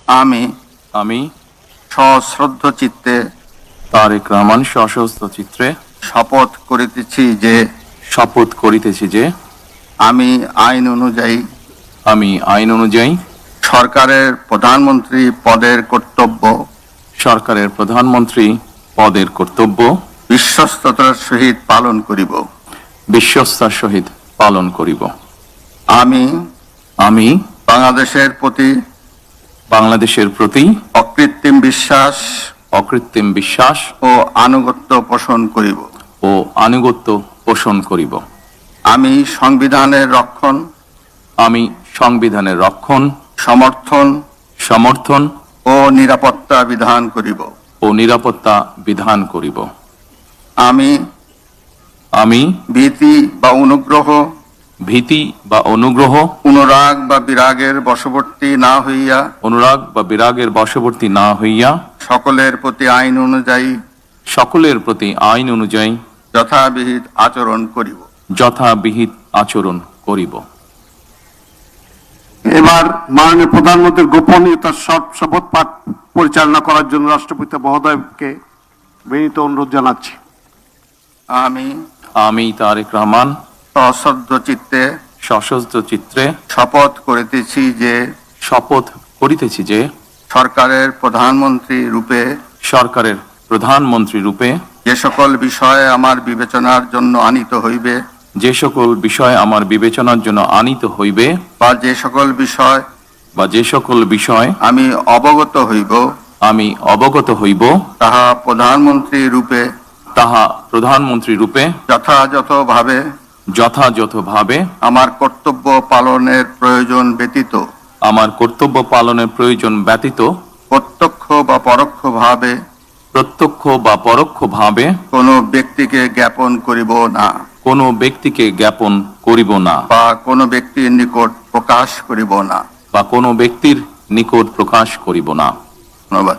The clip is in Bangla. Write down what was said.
আমি আমি সশ্রদ্ধ চিত্তে তারেক রহমান সশস্ত্র চিত্রে শপথ করিতেছি যে আমি আইন অনুযায়ী সরকারের প্রধানমন্ত্রী পদের কর্তব্য বিশ্বস্ততার সহিত পালন করিব। আমি বাংলাদেশের প্রতি অকৃত্রিম বিশ্বাস ও আনুগত্য পোষণ করিব। আমি সংবিধানের রক্ষণ সমর্থন ও নিরাপত্তা বিধান করিব। আমি ভীতি বা অনুগ্রহ অনুরাগ বা বিরাগের বশবর্তী না হইয়া সকলের প্রতি আইন অনুযায়ী যথাবিহিত আচরণ করিব। এবার মাননীয় প্রধানমন্ত্রীর গোপনীয়তার শপথ পাঠ পরিচালনা করার জন্য রাষ্ট্রপতি মহোদয়কে বিনীত অনুরোধ জানাচ্ছি। আমি তারেক রহমান সশস্ত্র চিত্রে শপথ করিতেছি যে সরকারের প্রধানমন্ত্রী রূপে যে সকল বিষয় আমার বিবেচনার জন্য আনিত হইবে বা যে সকল বিষয় আমি অবগত হইব তাহা প্রধানমন্ত্রী রূপে যথাযথভাবে আমার কর্তব্য পালনের প্রয়োজন ব্যতীত প্রত্যক্ষ বা পরোক্ষভাবে কোনো ব্যক্তিকে জ্ঞাপন করিব না বা কোনো ব্যক্তির নিকট প্রকাশ করিব না। ধন্যবাদ।